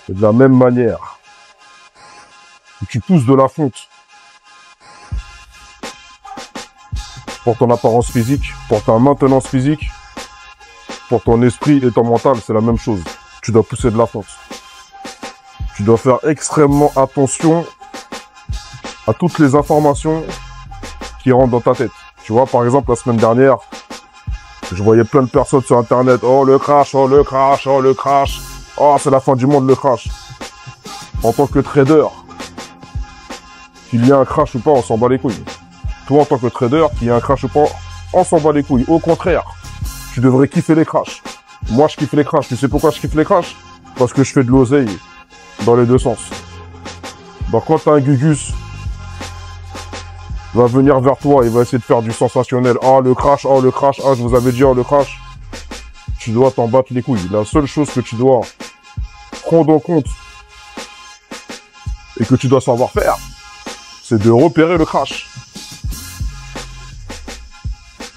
Et de la même manière que tu pousses de la fonte pour ton apparence physique, pour ta maintenance physique, pour ton esprit et ton mental, c'est la même chose. Tu dois pousser de la fonte. Tu dois faire extrêmement attention à toutes les informations qui rentrent dans ta tête. Tu vois, par exemple, la semaine dernière, je voyais plein de personnes sur Internet. Oh, le crash, oh, le crash, oh, le crash. Oh, c'est la fin du monde, le crash. En tant que trader, qu'il y ait un crash ou pas, on s'en bat les couilles. Toi, en tant que trader, qu'il y ait un crash ou pas, on s'en bat les couilles. Au contraire, tu devrais kiffer les crashs. Moi, je kiffe les crashs. Tu sais pourquoi je kiffe les crashs? Parce que je fais de l'oseille dans les deux sens. Donc, quand t'as un Gugus va venir vers toi, il va essayer de faire du sensationnel. Ah, le crash, oh, le crash, ah, je vous avais dit, oh, le crash. Tu dois t'en battre les couilles. La seule chose que tu dois prendre en compte et que tu dois savoir faire, c'est de repérer le crash.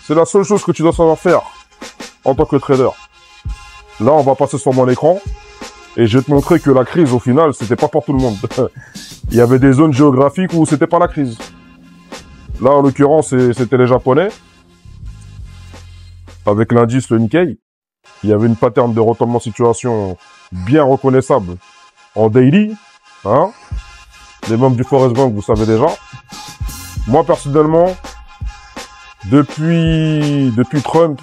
C'est la seule chose que tu dois savoir faire en tant que trader. Là, on va passer sur mon écran et je vais te montrer que la crise, au final, c'était pas pour tout le monde. Il y avait des zones géographiques où c'était pas la crise. Là, en l'occurrence, c'était les Japonais. Avec l'indice, le Nikkei. Il y avait une pattern de retournement de situation bien reconnaissable en daily. Hein? Les membres du Forest Bank, vous savez déjà. Moi, personnellement, depuis Trump,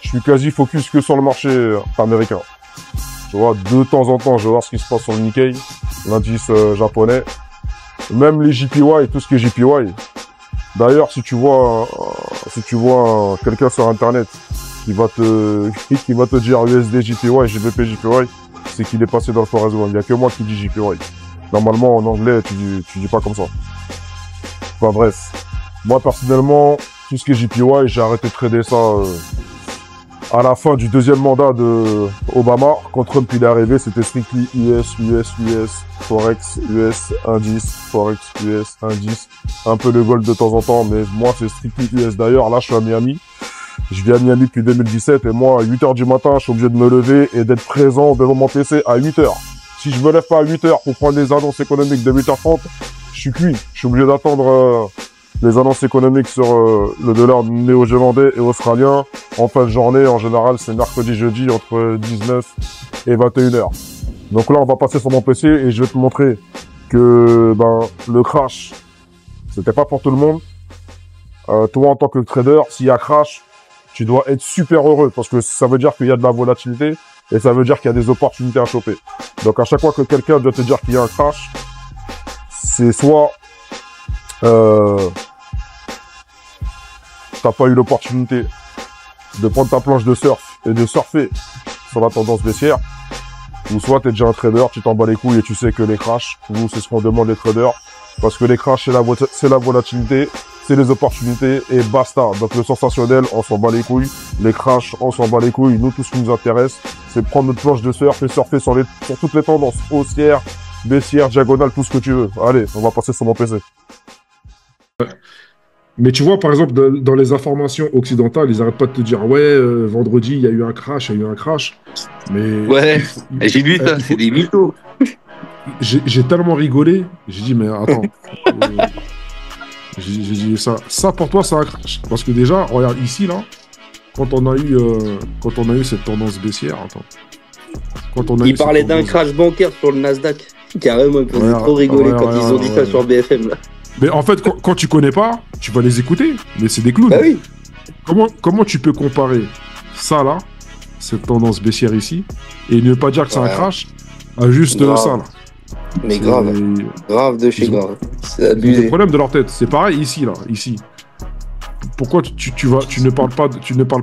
je suis quasi focus que sur le marché américain. Tu vois, de temps en temps, je vais voir ce qui se passe sur le Nikkei, l'indice japonais. Même les JPY, tout ce qui est JPY. D'ailleurs, si tu vois quelqu'un sur Internet qui va te dire USD JPY, GBP JPY, c'est qu'il est passé dans le Forest One. Il n'y a que moi qui dis JPY. Normalement, en anglais, tu dis pas comme ça. Enfin bref. Moi, personnellement, tout ce qui est JPY, j'ai arrêté de trader ça à la fin du deuxième mandat de Obama. Quand Trump il est arrivé, c'était strictly US, Forex, US, indice, Forex, US, indice. Un peu de gold de temps en temps, mais moi, c'est strictly US. D'ailleurs, là, je suis à Miami. Je vis à Miami depuis 2017 et moi, à 8h du matin, je suis obligé de me lever et d'être présent devant mon PC à 8h. Si je me lève pas à 8h pour prendre les annonces économiques de 8h30, je suis cuit. Je suis obligé d'attendre les annonces économiques sur le dollar néo-zélandais et australien en fin de journée. En général, c'est mercredi, jeudi, entre 19 et 21h. Donc là, on va passer sur mon PC et je vais te montrer que le crash, c'était pas pour tout le monde. Toi, en tant que trader, s'il y a crash, tu dois être super heureux parce que ça veut dire qu'il y a de la volatilité et ça veut dire qu'il y a des opportunités à choper. Donc à chaque fois que quelqu'un doit te dire qu'il y a un crash, c'est soit t'as pas eu l'opportunité de prendre ta planche de surf et de surfer sur la tendance baissière, ou soit t'es déjà un trader, tu t'en bats les couilles et tu sais que les crashs, nous c'est ce qu'on demande les traders, parce que les crashs c'est la volatilité, c'est les opportunités et basta. Donc le sensationnel, on s'en bat les couilles, les crashs, on s'en bat les couilles. Nous, tout ce qui nous intéresse, c'est prendre notre planche de surf et surfer sur toutes les tendances haussières, baissières, diagonales, tout ce que tu veux. Allez, on va passer sur mon PC. Mais tu vois, par exemple, dans les informations occidentales, ils n'arrêtent pas de te dire, ouais, vendredi, il y a eu un crash, il y a eu un crash. Mais Ouais, j'ai vu ça, c'est des mythos. j'ai tellement rigolé, j'ai dit, mais attends. J'ai dit, ça pour toi, c'est un crash. Parce que déjà, regarde ici, là, quand on a eu cette tendance baissière, attends. Ils parlaient d'un crash bancaire sur le Nasdaq. Carrément, ils faisaient trop rigoler quand ils ont dit ça sur BFM, là. Mais en fait, quand tu connais pas, tu vas les écouter. Mais c'est des clowns. Bah oui. Comment tu peux comparer ça, là, cette tendance baissière ici, et ne pas dire que c'est un crash, à juste ça, là. Mais grave. Grave de chez grave. C'est abusé. C'est le problème de leur tête. C'est pareil ici, là. Ici. Pourquoi tu ne parles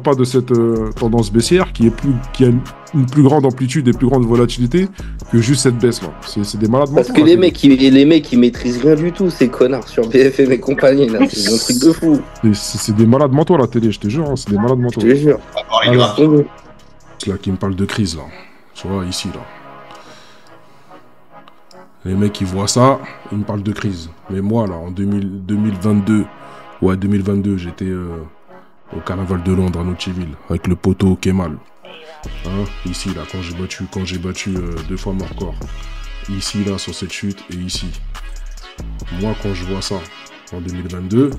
pas de cette tendance baissière qui a une plus grande amplitude et plus grande volatilité que juste cette baisse là. C'est des malades mentaux. Parce que les mecs ils maîtrisent rien du tout, ces connards sur BFM et compagnie là, c'est un truc de fou. C'est des malades mentaux la télé, je te jure, hein, c'est des malades mentaux. Je te jure. Alors, c'est là qui me parle de crise là. Tu vois ici là. Les mecs ils voient ça, ils me parlent de crise. Mais moi là en 2022, ouais 2022, au carnaval de Londres à Notcheville, avec le poteau Kemal. Hein, ici, là, quand j'ai battu 2 fois mon record. Ici, là, sur cette chute, et ici. Moi, quand je vois ça, en 2022,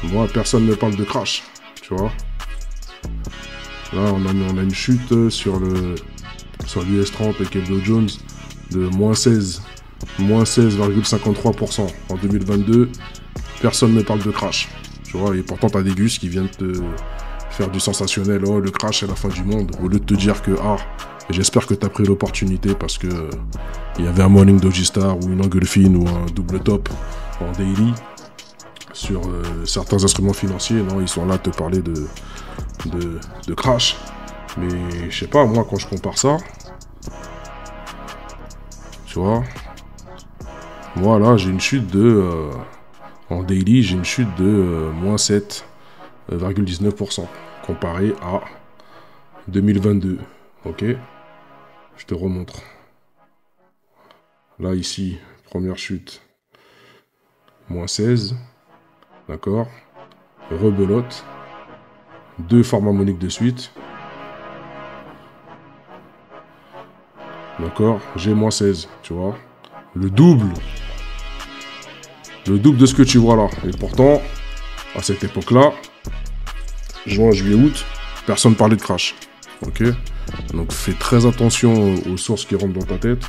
moi, personne ne parle de crash, tu vois. Là, on a une chute sur l'US 30 et le Dow Jones de moins 16,53% en 2022. Personne ne parle de crash, tu vois. Et pourtant, tu as des gus qui viennent te faire du sensationnel. Oh, le crash, c'est la fin du monde. Au lieu de te dire que, j'espère que tu as pris l'opportunité parce que il y avait un morning Doji-Star ou une angle fine ou un double top en daily sur certains instruments financiers. Non, ils sont là à te parler de crash. Mais je sais pas, moi, quand je compare ça, tu vois, moi là, j'ai une chute de en daily, j'ai une chute de moins 7,19% comparé à 2022. Ok, je te remontre. Là, ici, première chute, moins 16. D'accord. Rebelote. 2 formes harmoniques de suite. D'accord. J'ai moins 16, tu vois. Le double. Le double de ce que tu vois là. Et pourtant, à cette époque-là, juin, juillet, août, personne parlait de crash. Ok. Donc fais très attention aux sources qui rentrent dans ta tête.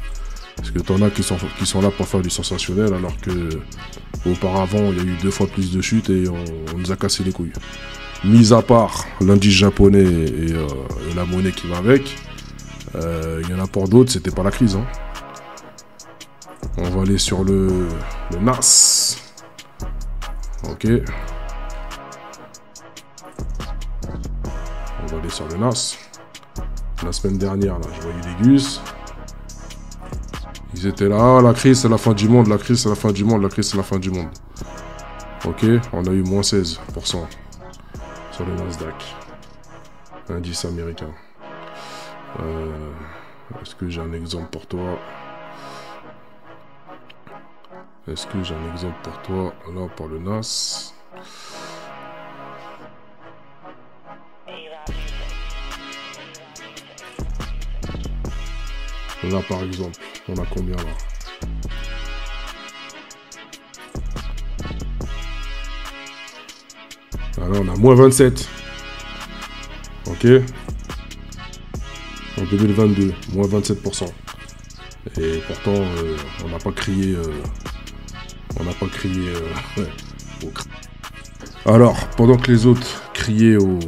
Parce que t'en as qui sont là pour faire du sensationnel, alors que auparavant, il y a eu 2 fois plus de chutes et on nous a cassé les couilles. Mis à part l'indice japonais et la monnaie qui va avec, il y en a pour d'autres, c'était pas la crise. Hein. On va aller sur le NAS. Ok. On va aller sur le NAS. La semaine dernière, là, je voyais des gus. Ils étaient là, la crise c'est la fin du monde, la crise c'est la fin du monde, la crise c'est la fin du monde. Ok, on a eu moins 16% sur le Nasdaq. Indice américain. Est-ce que j'ai un exemple pour toi? Est-ce que j'ai un exemple pour toi? Là, pour le NAS. Là, par exemple, on a combien là? Là, on a moins 27. Ok. En 2022, moins 27%. Et pourtant, on n'a pas crié... au crash. Alors, pendant que les autres criaient au...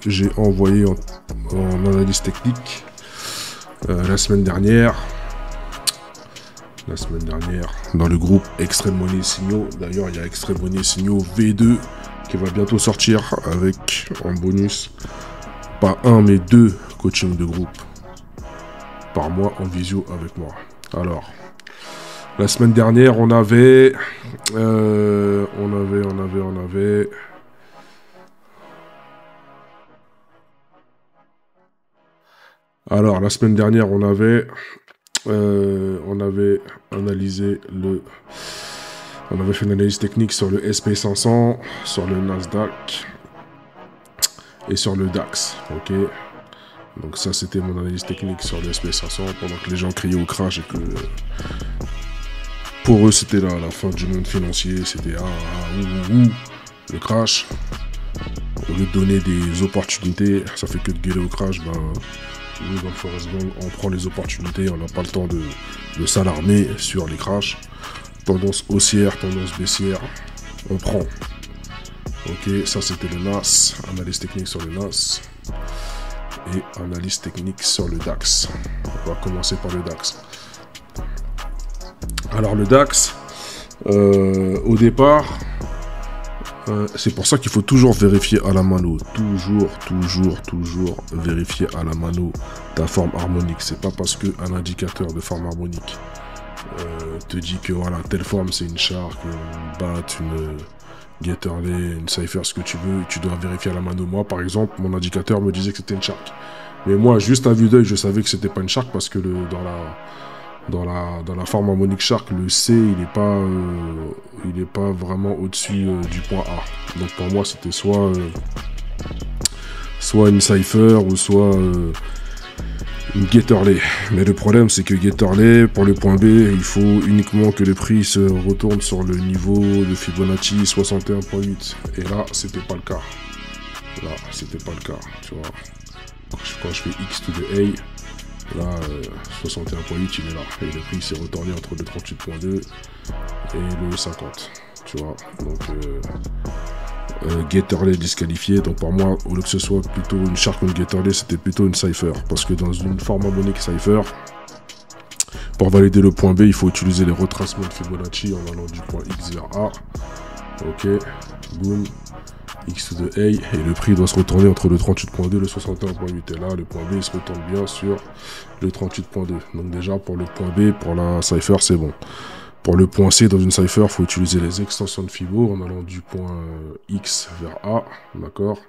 J'ai envoyé en analyse technique la semaine dernière dans le groupe Extreme Money Signaux. D'ailleurs, il y a Extreme Money Signaux V2 qui va bientôt sortir avec en bonus pas 1 mais 2 coachings de groupe par mois en visio avec moi. Alors, la semaine dernière, on avait alors, la semaine dernière, on avait analysé on avait fait une analyse technique sur le SP500, sur le Nasdaq et sur le DAX. Ok. Donc ça, c'était mon analyse technique sur le SP500 pendant que les gens criaient au crash et que pour eux, c'était la fin du monde financier. C'était le crash. Au lieu de donner des opportunités, ça fait que de gueuler au crash. Nous, dans le Forest Gang, on prend les opportunités, on n'a pas le temps de s'alarmer sur les crashs. Tendance haussière, tendance baissière, on prend. Ok, ça c'était le NAS, analyse technique sur le NAS. Et analyse technique sur le DAX. On va commencer par le DAX. Alors le DAX, au départ, c'est pour ça qu'il faut toujours vérifier à la mano. Toujours vérifier à la mano ta forme harmonique. C'est pas parce qu'un indicateur de forme harmonique te dit que voilà, telle forme c'est une shark, une bat, une Getterley, une cipher, ce que tu veux, tu dois vérifier à la mano. Moi par exemple, mon indicateur me disait que c'était une shark. Mais moi, juste à vue d'œil, je savais que c'était pas une shark parce que dans la forme harmonique Shark, le C, il n'est pas vraiment au-dessus du point A. Donc pour moi, c'était soit une Cypher ou soit une Getterley. Mais le problème, c'est que Getterley, pour le point B, il faut uniquement que le prix se retourne sur le niveau de Fibonacci 61.8. Et là, c'était pas le cas. Là, c'était pas le cas, tu vois. Quand je fais X to the A, là, 61.8, il est là. Et le prix s'est retourné entre le 38.2 et le 50, tu vois. Donc, Getterley disqualifié. Donc, pour moi, au lieu que ce soit plutôt une Shark ou une Getterley, c'était plutôt une Cypher. Parce que dans une forme harmonique Cypher, pour valider le point B, il faut utiliser les retracements de Fibonacci en allant du point X vers A. Ok, boum. X to the A, et le prix doit se retourner entre le 38.2 et le 61.8. Et là, le point B, il se retourne bien sur le 38.2. Donc déjà, pour le point B, pour la Cypher, c'est bon. Pour le point C, dans une Cypher, il faut utiliser les extensions de Fibo en allant du point X vers A, d'accord.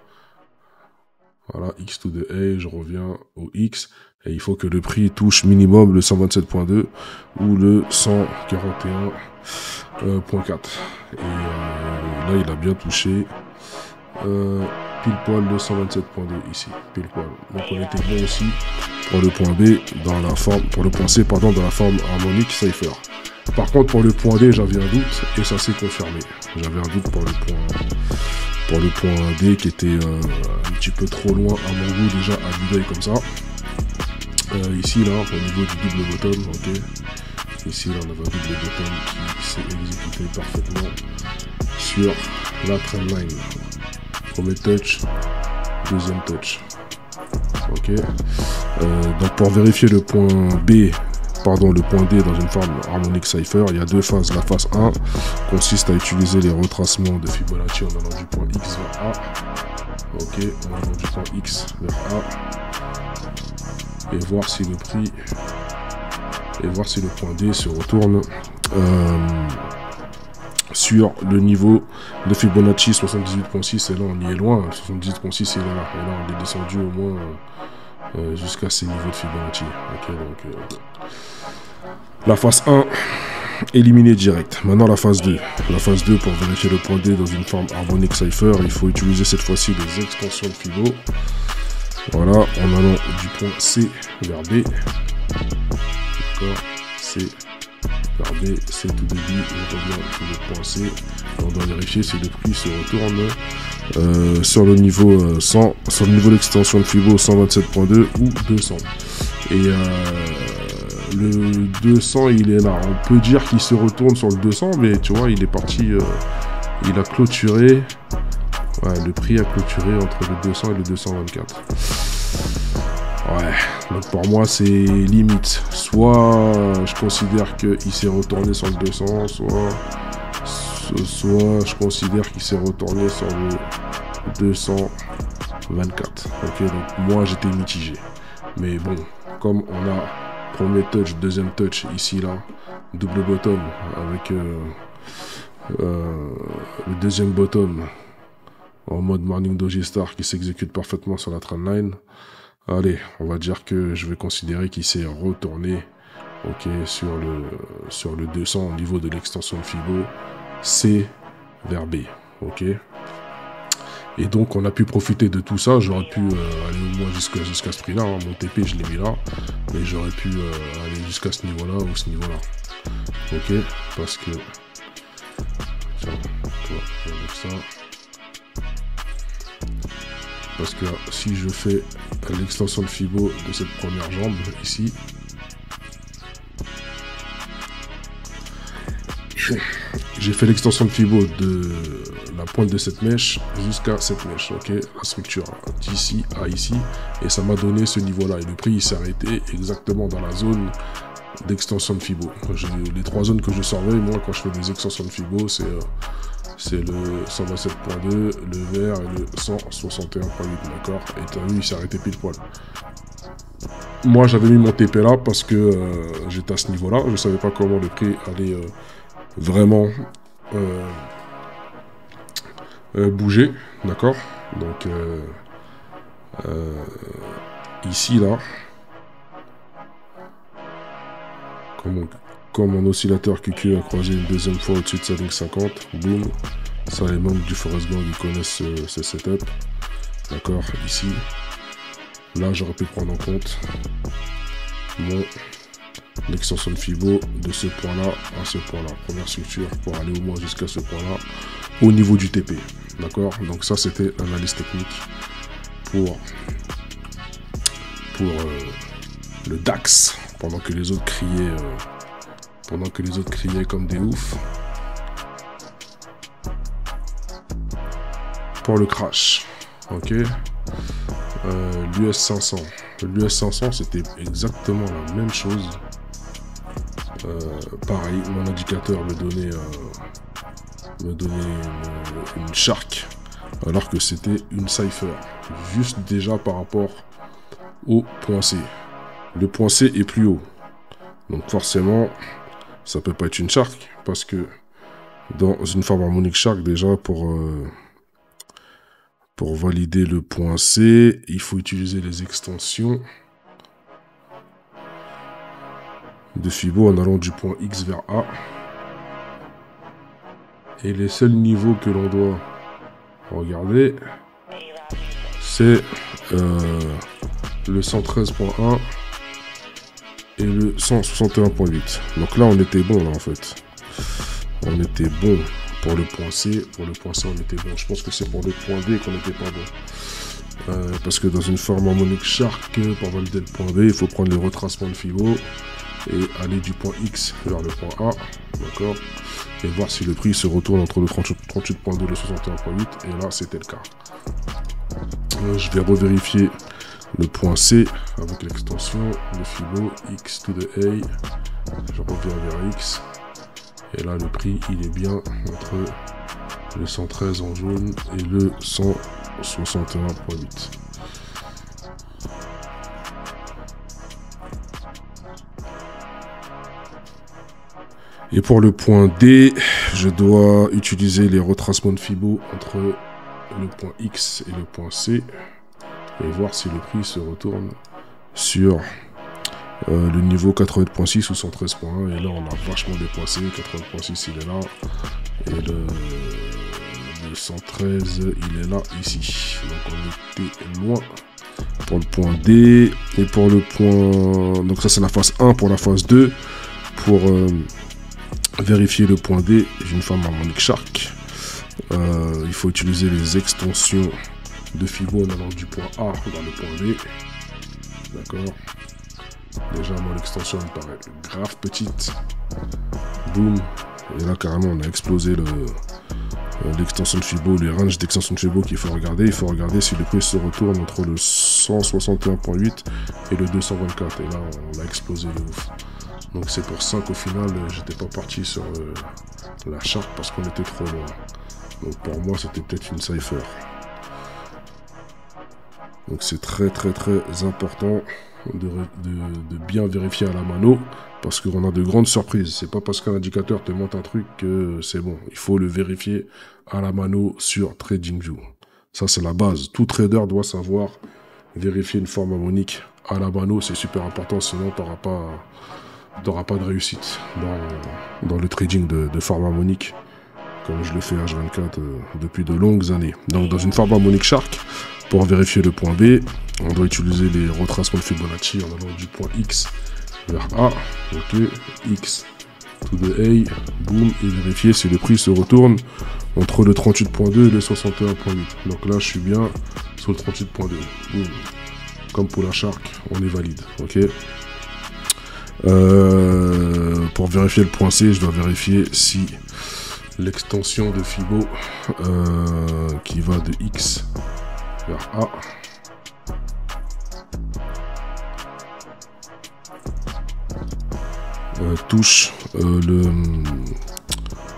Voilà, X to the A, je reviens au X, et il faut que le prix touche minimum le 127.2 ou le 141.4. Et là, il a bien touché pile poil le 127.2 ici, pile poil. Donc on était bon aussi pour le point B dans la forme, pour le point C, pardon, dans la forme harmonique Cypher. Par contre, pour le point D, j'avais un doute et ça s'est confirmé. J'avais un doute pour le point D qui était un petit peu trop loin à mon goût déjà à vue d'œil comme ça. Ici là, au niveau du double bottom, ok. Ici là, on avait un double bottom qui s'est exécuté parfaitement sur la trendline. Premier touch, deuxième touch. Ok. Donc pour vérifier le point B, pardon, le point D dans une forme harmonique Cypher, il y a deux phases. La phase 1 consiste à utiliser les retracements de Fibonacci en allant du point X vers A. Ok, en allant du point X vers A. Et voir si le prix, et voir si le point D se retourne sur le niveau de Fibonacci 78.6. Et là on y est loin, 78.6 il est là. Et là on est descendu au moins jusqu'à ces niveaux de Fibonacci. Ok, donc la phase 1 éliminée direct. Maintenant la phase 2. La phase 2, pour vérifier le point D dans une forme harmonique Cypher, il faut utiliser cette fois-ci les extensions de Fibo. Voilà, en allant du point C vers B. D'accord, C vers B, C tout début, on revient sur le point C. On doit vérifier si le prix se retourne sur le niveau 100, sur le niveau d'extension de Fibo 127.2 ou 200. Et le 200, il est là. On peut dire qu'il se retourne sur le 200, mais tu vois, il est parti, il a clôturé. Ouais, le prix a clôturé entre le 200 et le 224. Ouais, donc pour moi c'est limite. Soit je considère qu'il s'est retourné sur le 200, soit je considère qu'il s'est retourné sur le 224. Ok, donc moi j'étais mitigé. Mais bon, comme on a premier touch, deuxième touch ici là, double bottom avec le deuxième bottom en mode Morning Doji Star qui s'exécute parfaitement sur la trendline. Allez, on va dire que je vais considérer qu'il s'est retourné, ok, sur le 200 au niveau de l'extension de Fibo C vers B, ok. Et donc on a pu profiter de tout ça. J'aurais pu aller au moins jusqu'à ce prix-là. Hein. Mon TP je l'ai mis là, mais j'aurais pu aller jusqu'à ce niveau-là ou ce niveau-là, ok. Parce que tiens, toi, avec ça. Parce que si je fais l'extension de Fibo de cette première jambe ici, j'ai fait l'extension de Fibo de la pointe de cette mèche jusqu'à cette mèche, ok, la structure d'ici à ici, et ça m'a donné ce niveau-là. Et le prix il s'est arrêté exactement dans la zone d'extension de Fibo. Les trois zones que je surveille, moi, quand je fais des extensions de Fibo, c'est le 127.2, le vert et le 161.8, d'accord. Et t'as vu, il s'est arrêté pile poil. Moi, j'avais mis mon TP là parce que j'étais à ce niveau-là. Je savais pas comment le prix allait vraiment bouger, d'accord. Donc, ici, là, Comme mon oscillateur QQ a croisé une deuxième fois au-dessus de sa ligne 50, boum. Ça, les membres du Forest Gang, ils connaissent ce setup. D'accord, ici. Là, j'aurais pu prendre en compte l'extension de Fibo de ce point-là à ce point-là. Première structure pour aller au moins jusqu'à ce point-là, au niveau du TP. D'accord, donc ça, c'était l'analyse technique pour le DAX, pendant que les autres criaient comme des oufs. Pour le crash, ok. L'US 500. L'US 500, c'était exactement la même chose. Pareil, mon indicateur me donnait une shark, alors que c'était une cipher. Juste déjà par rapport au point C. Le point C est plus haut. Donc forcément, ça peut pas être une shark, parce que dans une forme harmonique shark, déjà pour valider le point C, il faut utiliser les extensions de Fibo en allant du point X vers A. Et les seuls niveaux que l'on doit regarder, c'est le 113.1 et le 161.8. Donc là, on était bon, là, en fait. On était bon pour le point C. Pour le point C, on était bon. Je pense que c'est pour le point D qu'on n'était pas bon. Parce que dans une forme harmonique shark, pour valider le point B, il faut prendre le retracement de Fibo et aller du point X vers le point A. D'accord, et voir si le prix se retourne entre le 38.2 et le 61.8. Et là, c'était le cas. Je vais revérifier le point C avec l'extension de Fibo X to the A. Je reviens vers X. Et là, le prix, il est bien entre le 113 en jaune et le 161.8. Et pour le point D, je dois utiliser les retracements de Fibo entre le point X et le point C et voir si le prix se retourne sur le niveau 80.6 ou 113.1. Et là, on a vachement dépassé. 80.6, il est là. Et le 113, il est là, ici. Donc, on était loin pour le point D. Et pour le point... Donc, ça, c'est la phase 1. Pour la phase 2, pour vérifier le point D, j'ai une forme harmonique shark. Il faut utiliser les extensions de Fibo en allant du point A vers le point B. D'accord. Déjà, moi, l'extension me paraît grave petite. Boum. Et là, carrément, on a explosé l'extension de Fibo, les ranges d'extension de Fibo qu'il faut regarder. Il faut regarder si le prix se retourne entre le 161.8 et le 224. Et là, on a explosé de ouf. Donc, c'est pour ça qu'au final, j'étais pas parti sur la charte parce qu'on était trop loin. Donc, pour moi, c'était peut-être une cipher. Donc, c'est très, très, très important de bien vérifier à la mano parce qu'on a de grandes surprises. C'est pas parce qu'un indicateur te montre un truc que c'est bon. Il faut le vérifier à la mano sur TradingView. Ça, c'est la base. Tout trader doit savoir vérifier une forme harmonique à la mano. C'est super important, sinon tu n'auras pas de réussite dans le trading de forme harmonique, comme je le fais H24 depuis de longues années. Donc, dans une forme harmonique shark, pour vérifier le point B, on doit utiliser les retracements de Fibonacci en allant du point X vers A. Ok, X to the A, boum, et vérifier si le prix se retourne entre le 38.2 et le 61.8. Donc là, je suis bien sur le 38.2. Boum. Comme pour la shark, on est valide. Ok. Pour vérifier le point C, je dois vérifier si l'extension de Fibo qui va de X vers A touche le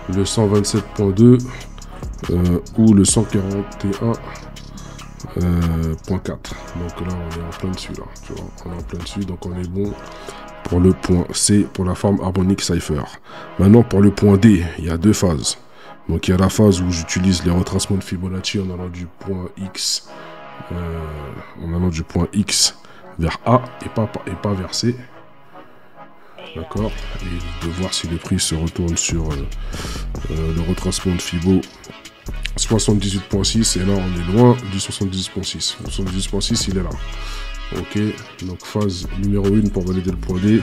127.2 ou le 141.4. Donc là, on est en plein dessus, là. Tu vois, on est en plein dessus, donc on est bon pour le point C, pour la forme harmonique cipher. Maintenant, pour le point D, il y a deux phases. Donc, il y a la phase où j'utilise les retracements de Fibonacci en allant du point X, vers A et pas vers C. d'accord, et de voir si le prix se retourne sur le retracement de Fibo 78.6, et là on est loin du 78.6. 78.6 il est là. Ok, donc phase numéro 1 pour valider le point D,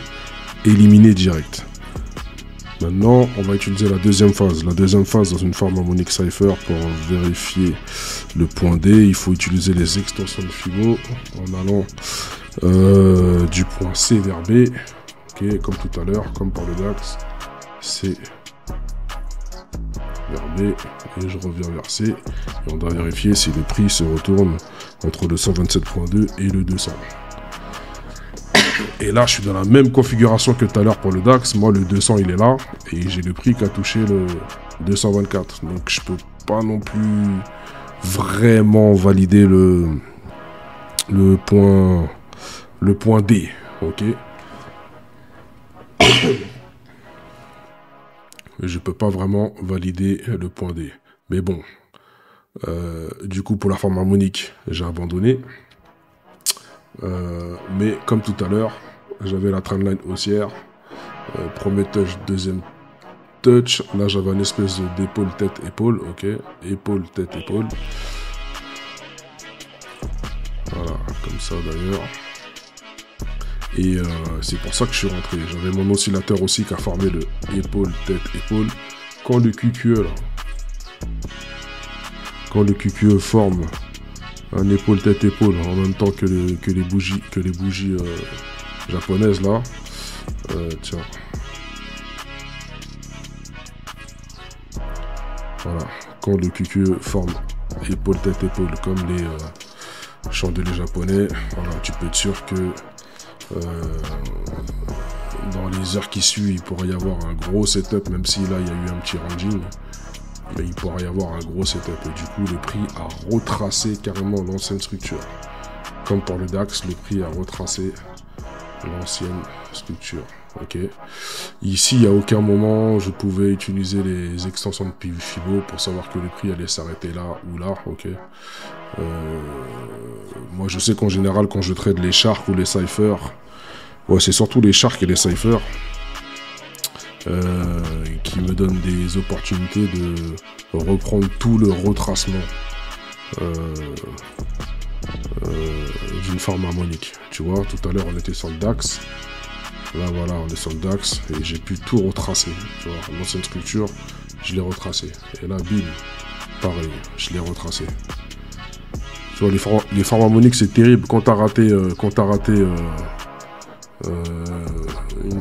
éliminer direct. Maintenant, on va utiliser la deuxième phase. La deuxième phase dans une forme harmonique Cypher pour vérifier le point D. Il faut utiliser les extensions de Fibo en allant du point C vers B. Ok, comme tout à l'heure, comme par le DAX. C vers B et je reviens vers C. Et on doit vérifier si le prix se retourne entre le 127.2 et le 200. Et là, je suis dans la même configuration que tout à l'heure pour le DAX. Moi, le 200, il est là. Et j'ai le prix qui a touché le 224. Donc, je peux pas non plus vraiment valider le point D. Ok. Je peux pas vraiment valider le point D. Mais bon. Du coup, pour la forme harmonique, j'ai abandonné. Mais comme tout à l'heure, j'avais la trendline haussière, premier touch, deuxième touch, là j'avais une espèce d'épaule, tête, épaule, ok, épaule, tête, épaule, voilà, comme ça d'ailleurs, et c'est pour ça que je suis rentré. J'avais mon oscillateur aussi qui a formé le épaule, tête, épaule, quand le QQE là, quand le QQE forme un épaule tête épaule en même temps que les bougies japonaises là, tiens, voilà, quand le QQ forme épaule tête épaule comme les chandeliers japonais, voilà, tu peux être sûr que dans les heures qui suivent il pourrait y avoir un gros setup, même si là il y a eu un petit ranging. Mais il pourrait y avoir un gros setup et du coup le prix a retracé carrément l'ancienne structure. Comme pour le DAX, le prix a retracé l'ancienne structure. Ok. Ici, à aucun moment je pouvais utiliser les extensions de Fibo pour savoir que le prix allait s'arrêter là ou là. Ok. Moi je sais qu'en général quand je trade les sharks ou les cyphers, ouais, c'est surtout les sharks et les cyphers qui me donne des opportunités de reprendre tout le retracement d'une forme harmonique. Tu vois, tout à l'heure on était sur le DAX, là voilà on est sur le DAX et j'ai pu tout retracer. Tu vois, l'ancienne structure je l'ai retracé et là bim, pareil, je l'ai retracé. Tu vois, les formes harmoniques c'est terrible quand t'as raté,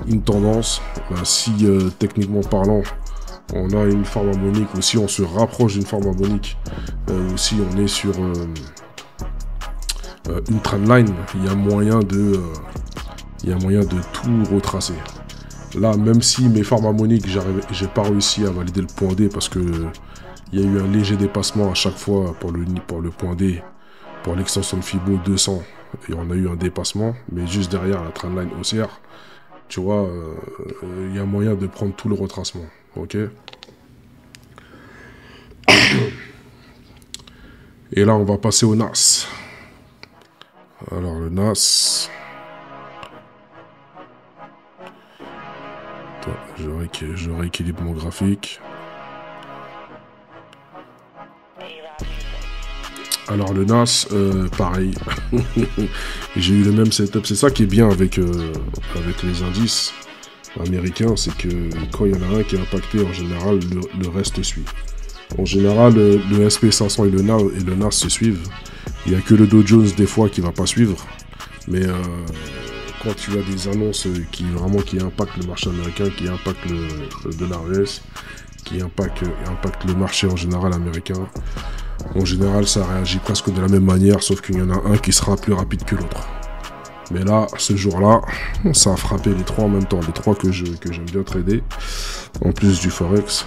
une tendance, bah, si techniquement parlant on a une forme harmonique ou si on se rapproche d'une forme harmonique ou si on est sur une trendline, il y a moyen de tout retracer. Là, même si mes formes harmoniques j'ai pas réussi à valider le point D parce que il y a eu un léger dépassement à chaque fois pour le point D, pour l'extension de Fibo 200 et on a eu un dépassement, mais juste derrière la trendline haussière, tu vois, il y a moyen de prendre tout le retracement. Ok. Et là, on va passer au NAS. Alors, le NAS. Attends, je rééquilibre mon graphique. Alors le NAS, pareil, j'ai eu le même setup. C'est ça qui est bien avec les indices américains, c'est que quand il y en a un qui est impacté, en général, le reste suit. En général, le SP500 et le NAS se suivent. Il n'y a que le Dow Jones des fois qui ne va pas suivre. Mais quand tu as des annonces qui impactent le marché américain, qui impactent le dollar US, qui impactent le marché en général américain, en général, ça réagit presque de la même manière, sauf qu'il y en a un qui sera plus rapide que l'autre. Mais là, ce jour-là, ça a frappé les trois en même temps, les trois que j'aime bien trader, en plus du Forex,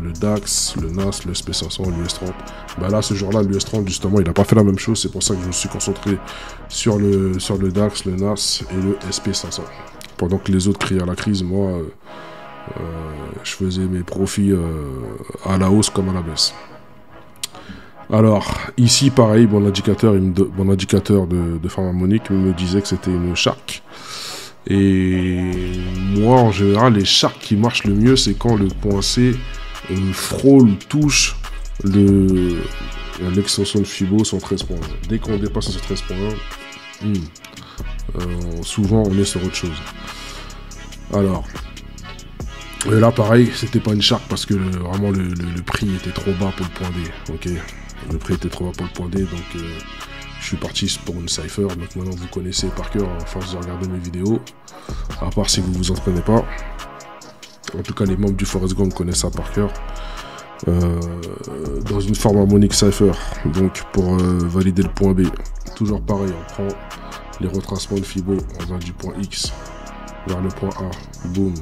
le DAX, le NAS, le SP500, l'US30. Bah là, ce jour-là, l'US30, justement, il n'a pas fait la même chose, c'est pour ça que je me suis concentré sur le DAX, le NAS et le SP500. Pendant que les autres criaient à la crise, moi, je faisais mes profits à la hausse comme à la baisse. Alors, ici, pareil, mon indicateur de forme harmonique me disait que c'était une shark. Et moi, en général, les sharks qui marchent le mieux, c'est quand le point C frôle, touche l'extension de Fibo 113.1. Dès qu'on dépasse 113.1, souvent on est sur autre chose. Alors, là pareil, c'était pas une shark parce que vraiment le prix était trop bas pour le point D. Ok, le prix était trop bas pour le point D, donc je suis parti pour une cypher. Donc maintenant vous connaissez par cœur à force de regarder mes vidéos, à part si vous vous entraînez pas. En tout cas, les membres du Forest Gang connaissent ça par cœur. Dans une forme harmonique cypher, donc pour valider le point B, toujours pareil, on prend les retracements de Fibo, on va du point X vers le point A, boum.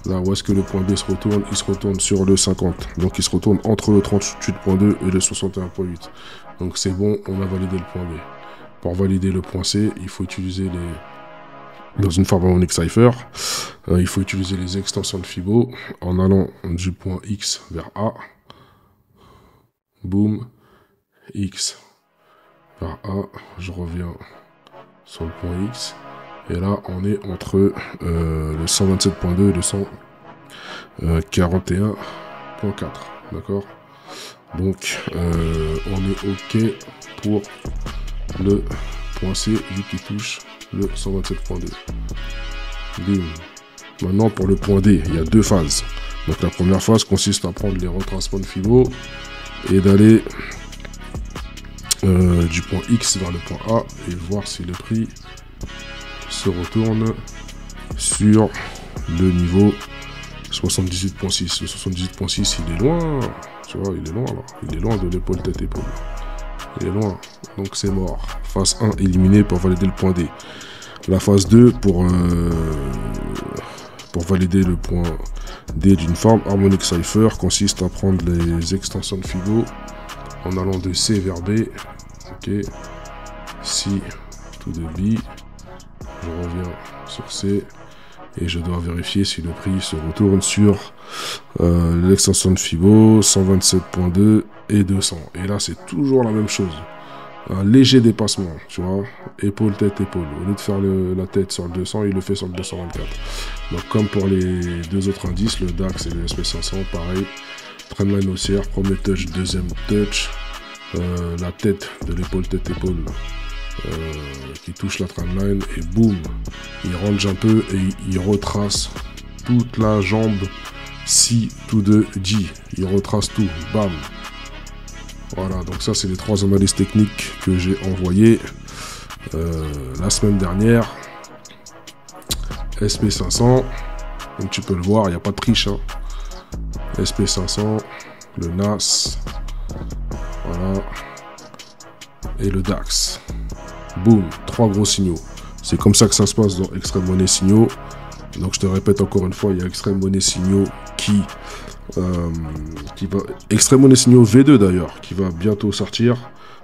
Là où est-ce que le point B se retourne? Il se retourne sur le 50, donc il se retourne entre le 38.2 et le 61.8. Donc c'est bon, on a validé le point B. Pour valider le point C, il faut utiliser dans une forme harmonique cypher, il faut utiliser les extensions de Fibo en allant du point X vers A, boum, X vers A, je reviens sur le point X, et là on est entre le 127.2 et le 141.4, d'accord? Donc on est ok pour le point C vu qu'il touche le 127.2. Bim. Maintenant pour le point D, il y a deux phases. Donc la première phase consiste à prendre les retracements de Fibo et d'aller du point X vers le point A et voir si le prix se retourne sur le niveau 78.6. Le 78.6 il est loin, tu vois, il est loin là. Il est loin de l'épaule tête épaule. Il est loin, donc c'est mort. Phase 1 éliminée pour valider le point D. La phase 2 pour valider le point D d'une forme harmonique cypher consiste à prendre les extensions de Fibo en allant de C vers B. Ok, C to the B. Je reviens sur C et je dois vérifier si le prix se retourne sur l'extension de Fibo 127.2 et 200. Et là c'est toujours la même chose. Un léger dépassement, tu vois, épaule, tête, épaule. Au lieu de faire la tête sur le 200, il le fait sur le 224. Donc comme pour les deux autres indices, le DAX et le SP500, pareil. Trendline haussière, premier touch, deuxième touch. La tête de l'épaule, tête, épaule qui touche la trendline et boum, il range un peu et il retrace toute la jambe C to the G. Il retrace tout, bam. Voilà, donc ça c'est les trois analyses techniques que j'ai envoyées la semaine dernière. SP500, comme tu peux le voir, il n'y a pas de triche. Hein. SP500, le NAS, voilà, et le DAX. Boum, trois gros signaux. C'est comme ça que ça se passe dans Extreme Money Signaux. Donc je te répète encore une fois, il y a Extreme Money Signaux qui va... Extreme Money Signaux V2 d'ailleurs, qui va bientôt sortir.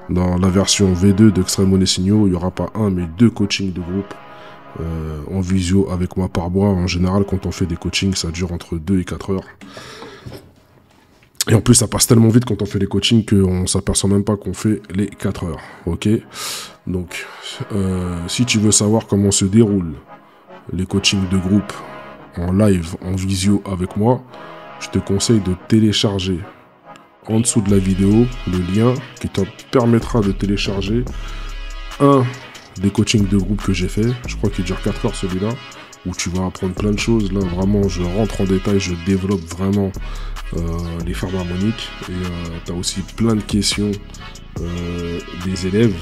Dans la version V2 d'Extreme Money Signaux, il n'y aura pas un mais deux coachings de groupe en visio avec moi par mois. En général, quand on fait des coachings, ça dure entre 2 et 4 heures. Et en plus, ça passe tellement vite quand on fait les coachings qu'on ne s'aperçoit même pas qu'on fait les 4 heures. Ok. Donc, si tu veux savoir comment se déroulent les coachings de groupe en live, en visio avec moi, je te conseille de télécharger en dessous de la vidéo le lien qui te permettra de télécharger un des coachings de groupe que j'ai fait. Je crois qu'il dure 4 heures celui-là, où tu vas apprendre plein de choses. Là, vraiment, je rentre en détail, je développe vraiment les formes harmoniques. Et tu as aussi plein de questions des élèves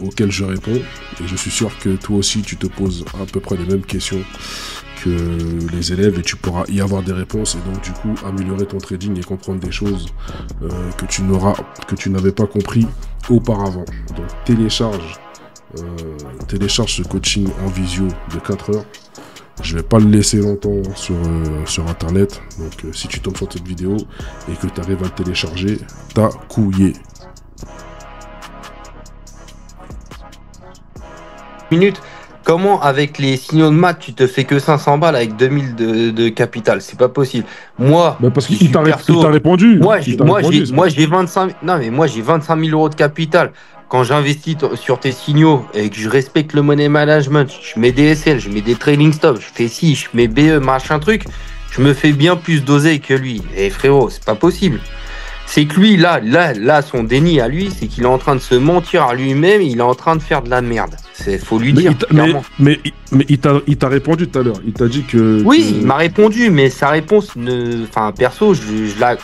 auxquelles je réponds. Et je suis sûr que toi aussi, tu te poses à peu près les mêmes questions que les élèves et tu pourras y avoir des réponses et donc du coup améliorer ton trading et comprendre des choses que tu n'avais pas compris auparavant. Donc télécharge ce coaching en visio de 4 heures. Je vais pas le laisser longtemps sur internet, donc si tu tombes sur cette vidéo et que tu arrives à le télécharger, t'as couillé. Minute. Comment, avec les signaux de maths, tu te fais que 500 balles avec 2000 de capital? C'est pas possible. Moi, bah parce qu'il t'a répondu. Moi, j'ai 25 000 euros de capital. Quand j'investis sur tes signaux et que je respecte le money management, je mets des SL, je mets des trailing stops, je fais ci, je mets BE, machin truc, je me fais bien plus doser que lui. Et frérot, c'est pas possible. C'est que lui, là, son déni à lui, c'est qu'il est en train de se mentir à lui-même, il est en train de faire de la merde. Faut lui dire clairement. Mais il t'a répondu tout à l'heure. Il t'a dit que... Oui, il m'a répondu, mais sa réponse, enfin, perso, je la...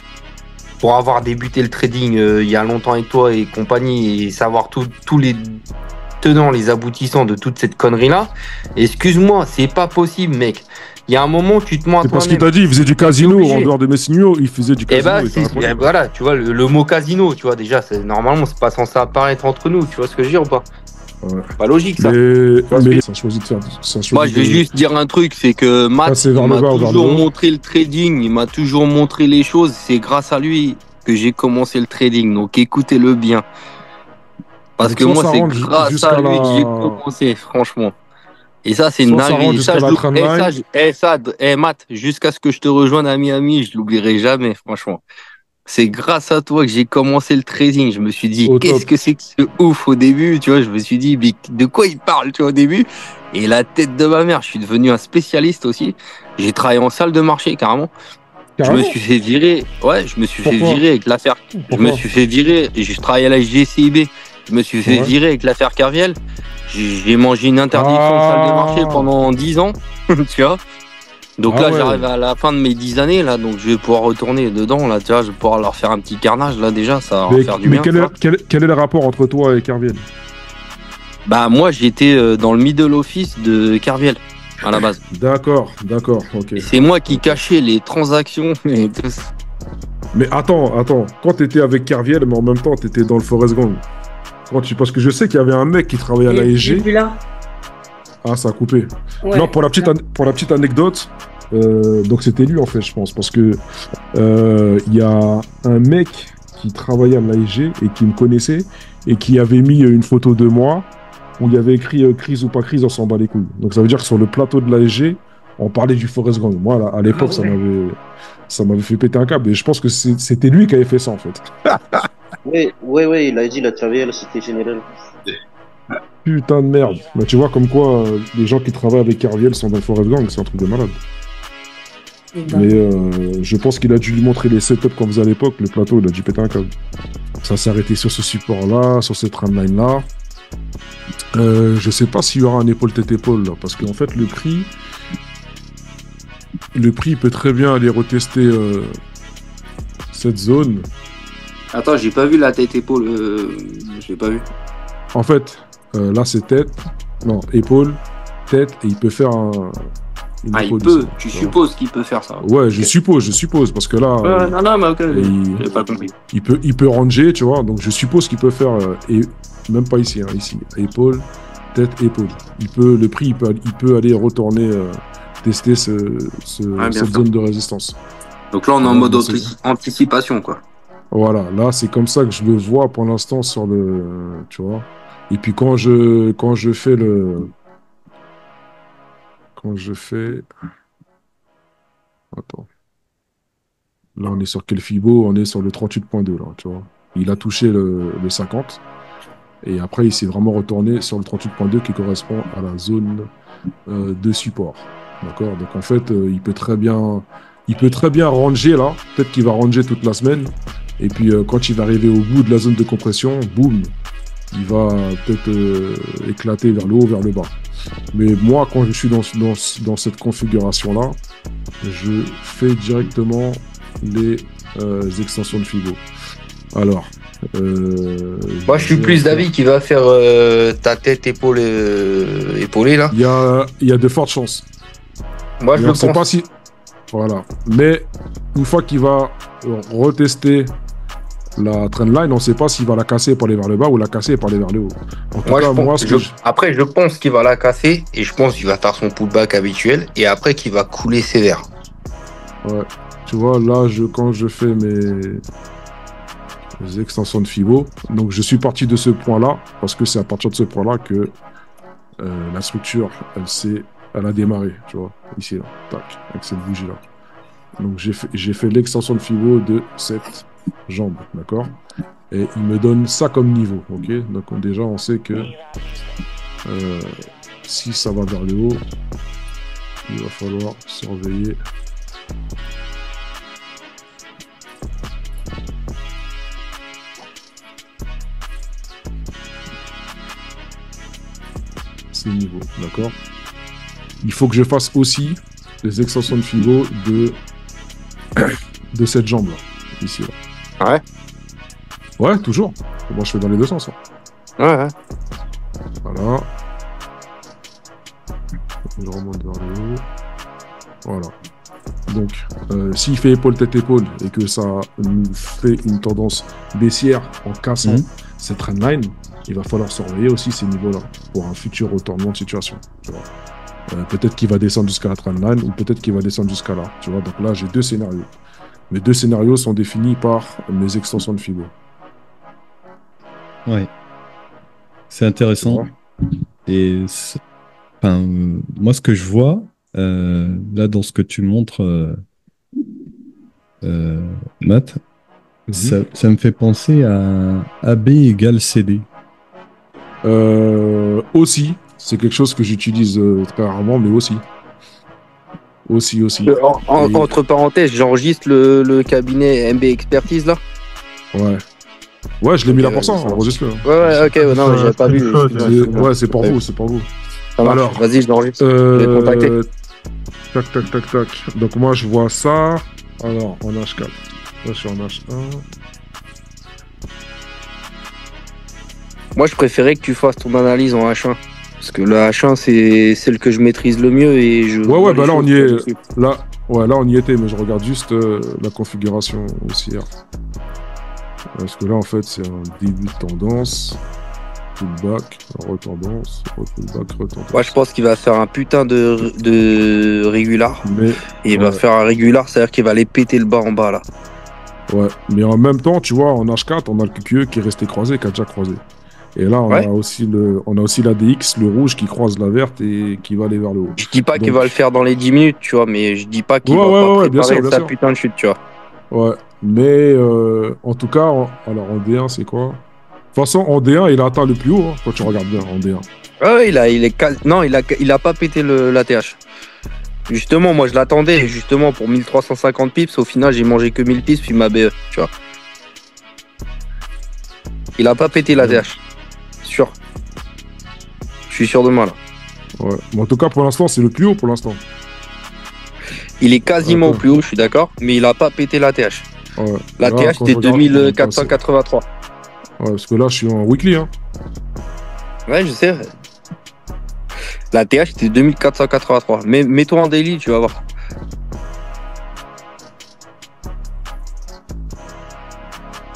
Pour avoir débuté le trading il y a longtemps avec toi et compagnie, et savoir tous les tenants, les aboutissants de toute cette connerie-là, excuse-moi, c'est pas possible, mec. Il y a un moment où tu te mens à toi-même. C'est parce qu'il t'a dit, il faisait du casino en dehors de mes signaux, il faisait du casino. Voilà, tu vois, le mot casino, tu vois, déjà, normalement, c'est pas censé apparaître entre nous, tu vois ce que je veux dire ou pas? Ouais. Pas logique, ça. Mais ça choisit de faire. Moi, je vais juste dire un truc, c'est que Matt, il m'a toujours montré le trading, il m'a toujours montré les choses. C'est grâce à lui que j'ai commencé le trading. Donc, écoutez-le bien. Parce que moi, c'est grâce à lui que j'ai commencé, franchement. Et ça, c'est une dinguerie. Matt, jusqu'à ce que je te rejoigne à Miami, je l'oublierai jamais, franchement. C'est grâce à toi que j'ai commencé le trading. Je me suis dit, qu'est-ce que c'est que ce ouf au début, tu vois. Je me suis dit, de quoi il parle, tu vois, au début. Et la tête de ma mère, je suis devenu un spécialiste aussi. J'ai travaillé en salle de marché, carrément. Je me suis fait virer. Ouais, je me suis fait virer avec l'affaire. Je me suis fait virer. Je travaillais à la GCIB. Je me suis fait virer avec l'affaire Kerviel. J'ai mangé une interdiction de salle de marché pendant 10 ans, tu vois. Donc là, j'arrive à la fin de mes 10 années, là, donc je vais pouvoir retourner dedans, là, tu vois, je vais pouvoir leur faire un petit carnage, là, déjà, ça va faire du bien. Mais quel est le rapport entre toi et Kerviel? Bah, moi, j'étais dans le middle office de Kerviel, à la base. D'accord, ok. Et c'est moi qui cachais les transactions et tout ça. Mais attends, quand t'étais avec Kerviel, mais en même temps, t'étais dans le Forest Gang. Parce que je sais qu'il y avait un mec qui travaillait à l'ASG. Ah, ça a coupé. Ouais, non, pour la petite anecdote, donc c'était lui en fait, je pense, parce que y a un mec qui travaillait à l'ASG et qui me connaissait et qui avait mis une photo de moi où il y avait écrit crise ou pas crise, on s'en bat les couilles. Donc ça veut dire que sur le plateau de l'ASG, on parlait du Forest Gang. Moi, là, à l'époque, ça m'avait fait péter un câble. Et je pense que c'était lui qui avait fait ça en fait. Oui, il a dit la Kerviel, c'était général. Putain de merde. Mais tu vois, comme quoi, les gens qui travaillent avec Kerviel sont dans le Forest Gang, c'est un truc de malade. Mais je pense qu'il a dû lui montrer les setups qu'on faisait à l'époque, le plateau, il a dû péter un câble. Ça s'est arrêté sur ce support-là, sur cette tramline-là. Je sais pas s'il y aura un épaule-tête-épaule, là, parce qu'en fait, le prix peut très bien aller retester cette zone. Attends, j'ai pas vu la tête-épaule, je l'ai pas vu. En fait, là c'est épaule, tête, et il peut faire tu supposes qu'il peut faire ça. Ouais, okay. je suppose, parce que là... non, mais ok, j'ai pas compris. Il peut ranger, tu vois, donc je suppose qu'il peut faire, et même pas ici, ici, épaule, tête, épaule. Le prix, il peut aller retourner, tester cette zone de résistance. Donc là, on est en mode anticipation, quoi. Voilà, là, c'est comme ça que je le vois pour l'instant sur le... Tu vois. Et puis quand je fais le... Attends. Là, on est sur quel Fibo? On est sur le 38.2, là, tu vois. Il a touché le 50. Et après, il s'est vraiment retourné sur le 38.2 qui correspond à la zone de support. D'accord? Donc, en fait, il peut très bien ranger, là. Peut-être qu'il va ranger toute la semaine. Et puis, quand il va arriver au bout de la zone de compression, boum, il va peut-être éclater vers le haut, vers le bas. Mais moi, quand je suis dans cette configuration-là, je fais directement les extensions de Fibo. Alors... moi, je suis plus d'avis qu'il va faire ta tête épaulée, là. Il y a de fortes chances. Moi, je ne sais pas si... Voilà. Mais une fois qu'il va retester la trendline, on ne sait pas s'il va la casser pour aller vers le bas ou la casser pour aller vers le haut. En tout cas, après, je pense qu'il va la casser et je pense qu'il va faire son pullback habituel et après qu'il va couler sévère. Ouais. Tu vois, là, quand je fais mes extensions de Fibo, donc je suis parti de ce point-là parce que c'est à partir de ce point-là que la structure, elle a démarré, tu vois, ici, là, tac, avec cette bougie-là. Donc, j'ai fait l'extension de Fibo de cette jambe, d'accord? Et il me donne ça comme niveau, ok? Donc, déjà, on sait que si ça va vers le haut, il va falloir surveiller. Ces niveaux, d'accord? Il faut que je fasse aussi les extensions de Fibo de cette jambe-là, ici, là. Ah ouais? Ouais, toujours. Moi, je fais dans les deux sens. Hein. Ouais, ouais. Voilà. Je remonte vers le haut. Voilà. Donc, s'il fait épaule-tête-épaule et que ça nous fait une tendance baissière en cassant cette trendline, il va falloir surveiller aussi ces niveaux-là pour un futur retournement de situation. Tu vois. Peut-être qu'il va descendre jusqu'à la trendline ou peut-être qu'il va descendre jusqu'à là. Tu vois. Donc là, j'ai deux scénarios. Mes deux scénarios sont définis par mes extensions de Fibo. Ouais. C'est intéressant. Et moi, ce que je vois, là, dans ce que tu montres, Matt, ça me fait penser à AB égale CD. Aussi, c'est quelque chose que j'utilise très rarement, mais aussi. Aussi. Entre parenthèses, j'enregistre le cabinet MB Expertise, là. Ouais. Ouais, je l'ai mis là pour ça, enregistre-le. Ouais, ok, non, j'avais pas vu. Ouais, c'est pour vous, c'est pour vous. Alors, vas-y, je l'enregistre. Je vais contacter. Tac. Donc moi, je vois ça. Alors, en H4. Là, je suis en H1. Moi, je préférais que tu fasses ton analyse en H1. Parce que le H1, c'est celle que je maîtrise le mieux et je... Ouais, bah là, on y est. Là, on y était, mais je regarde juste la configuration haussière. Parce que là, en fait, c'est un début de tendance. Pullback, retendance, retendance. Moi, je pense qu'il va faire un putain de régular. Mais, et il va faire un régular, c'est-à-dire qu'il va aller péter le bas en bas, là. Ouais, mais en même temps, tu vois, en H4, on a le QQE qui est resté croisé, qui a déjà croisé. Et là, on a aussi la DX, le rouge qui croise la verte et qui va aller vers le haut. Je dis pas qu'il va le faire dans les 10 minutes, tu vois, mais je dis pas qu'il va pas préparer sa putain de chute, tu vois. Ouais, mais en tout cas, alors en D1, c'est quoi? De toute façon, en D1, il a atteint le plus haut, hein, quand tu regardes bien, en D1. Ouais, il a pas pété l'ATH. Justement, moi, je l'attendais, justement, pour 1350 pips. Au final, j'ai mangé que 1000 pips, puis ma BE, tu vois. Il a pas pété l'ATH. Sûr. Je suis sûr de moi, là. Ouais, mais en tout cas, pour l'instant, c'est le plus haut, pour l'instant. Il est quasiment au plus haut, je suis d'accord, mais il a pas pété l'ATH. Ouais. L'ATH, c'était 2483. Ouais, parce que là, je suis en weekly, hein. Ouais, je sais. La TH, c'était 2483. Mais mets-toi en daily, tu vas voir.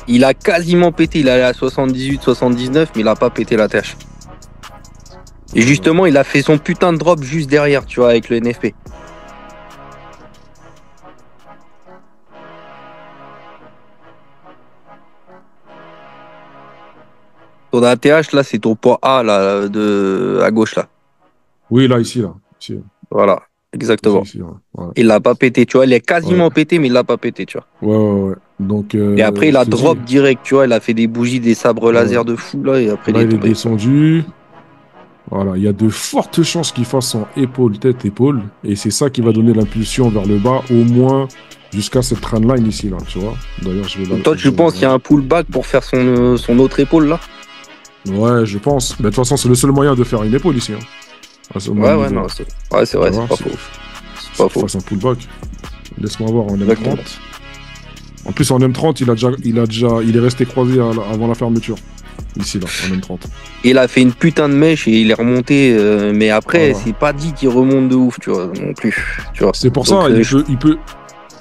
Il a quasiment pété. Il allait à 78, 79, mais il a pas pété la TH. Et justement, il a fait son putain de drop juste derrière, tu vois, avec le NFP. Ton ATH, là, c'est ton point A, là, à gauche, là. Oui, là, ici, là. Voilà, exactement. Ici, ouais. Il l'a pas pété, tu vois. Il est quasiment pété, mais il l'a pas pété, tu vois. Ouais. Donc, et après, il a drop direct, tu vois. Il a fait des bougies, des sabres laser de fou, là. Et après, là, il est descendu. Voilà, il y a de fortes chances qu'il fasse son épaule-tête-épaule. Et c'est ça qui va donner l'impulsion vers le bas, au moins jusqu'à cette trendline ici, là, tu vois. D'ailleurs, je vais là. Toi, tu penses qu'il y a un pullback pour faire son autre épaule, là? Ouais, je pense. Mais de toute façon, c'est le seul moyen de faire une épaule ici. Hein. C'est vrai, c'est pas faux. C'est pas faux. Fasse un pullback. Laisse-moi voir en M30. En plus, en M30, il est resté croisé avant la fermeture. Ici, là, en M30. Il a fait une putain de mèche et il est remonté. Mais après, c'est pas dit qu'il remonte de ouf, tu vois, non plus. Tu vois. C'est pour ça, il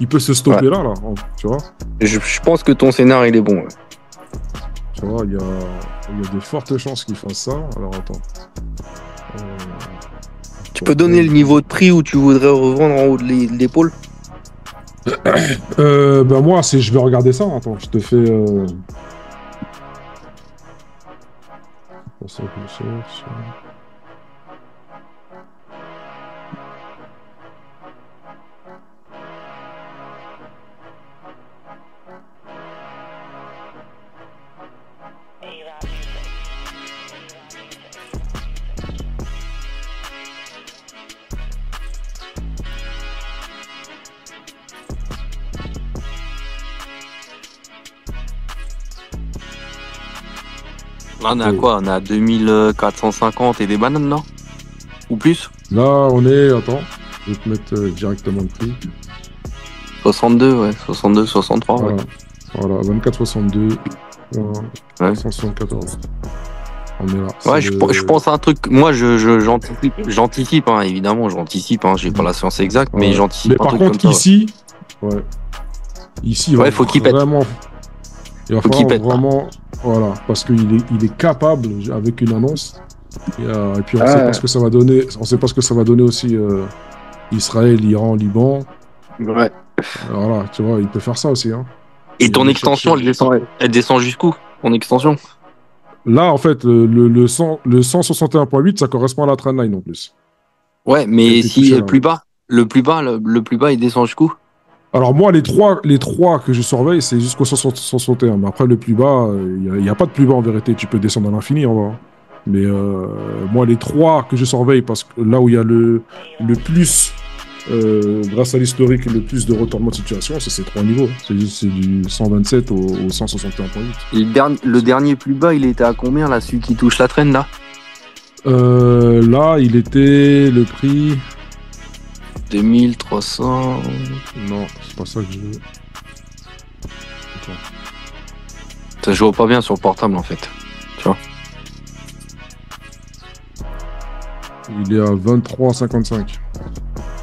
peut se stopper là, tu vois. Je pense que ton scénar, il est bon. Ouais. Tu vois, il y a de fortes chances qu'il fasse ça. Alors, attends. Tu peux donner le niveau de prix où tu voudrais revendre en haut de l'épaule? Ben moi, je vais regarder ça. Attends, je te fais... Là, on est à quoi? On est à 2450 et des bananes, non? Ou plus? Là, on est... Attends, je vais te mettre directement le prix. 62, ouais. 62, 63, Voilà, ouais. voilà 24,62. Ouais. 174. On est là. Ouais, C'est je pense à un truc. Moi, j'anticipe, hein, évidemment, j'anticipe. Hein, j'ai pas la science exacte, mais Ouais. j'anticipe Mais un par truc contre, comme ça. ici... Ouais. Ici, il va Ouais, faut qu'il pète. vraiment... Il va Faut qu'il falloir pète, vraiment... Voilà, parce qu'il est capable, avec une annonce, et puis on sait pas ce que ça va donner. On sait pas ce que ça va donner aussi Israël, Iran, Liban. Ouais. Voilà, tu vois, il peut faire ça aussi. Hein. Et ton Il extension, cherche- elle descend jusqu'où? Ton extension? Là, en fait, le 161.8, ça correspond à la trendline en plus. Ouais, mais Elle était si touchée, le là. plus bas, le plus bas, il descend jusqu'où? Alors moi, les trois que je surveille, c'est jusqu'au 161. Mais après, le plus bas, il n'y a pas de plus bas en vérité. Tu peux descendre à l'infini, en vrai. Mais moi, les trois que je surveille, parce que là où il y a le plus, grâce à l'historique, le plus de retournement de situation, c'est ces trois niveaux. C'est du 127 au 161.8. Et le dernier plus bas, il était à combien, là, celui qui touche la traîne, là? Là, il était le prix... 2300... Non, c'est pas ça que je veux. Attends. Ça joue pas bien sur le portable, en fait. Tu vois? Il est à 23,55.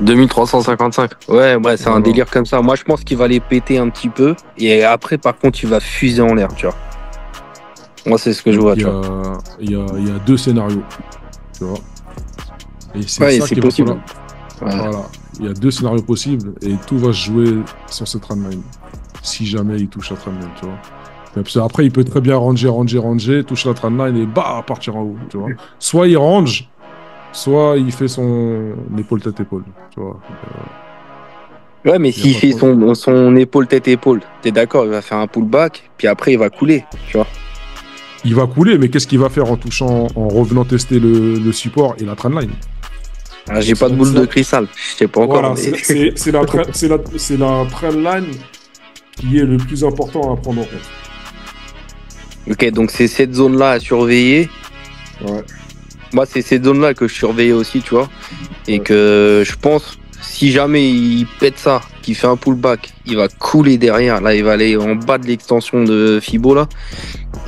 2355. Ouais, c'est Voilà. un délire comme ça. Moi, je pense qu'il va les péter un petit peu. Et après, par contre, il va fuser en l'air, tu vois. Moi, c'est ce que je vois, tu vois. Il y a deux scénarios. Tu vois. Et c'est Ouais, ça c'est qu'il va possible. falloir. Ouais. Voilà. Il y a deux scénarios possibles et tout va se jouer sur cette trendline. Si jamais il touche la trendline, tu vois. Mais parce que après, il peut très bien ranger, touche la trendline et bah, partir en haut, tu vois. Soit il range, soit il fait son épaule tête-épaule, tu vois. Ouais, mais Il y a s'il pas fait trop. son épaule, tête-épaule, t'es d'accord, il va faire un pullback, puis après, il va couler, tu vois. Il va couler, mais qu'est-ce qu'il va faire en revenant tester le support et la trendline? Alors, j'ai pas de boule de cristal, je sais pas encore. Voilà, Mais... c'est la trendline qui est le plus important à prendre en compte. Ok, donc c'est cette zone-là à surveiller. Ouais. Moi, c'est cette zone-là que je surveillais aussi, tu vois. Et Ouais. que je pense, si jamais il pète ça, qu'il fait un pullback, il va couler derrière. Là, il va aller en bas de l'extension de Fibo, là.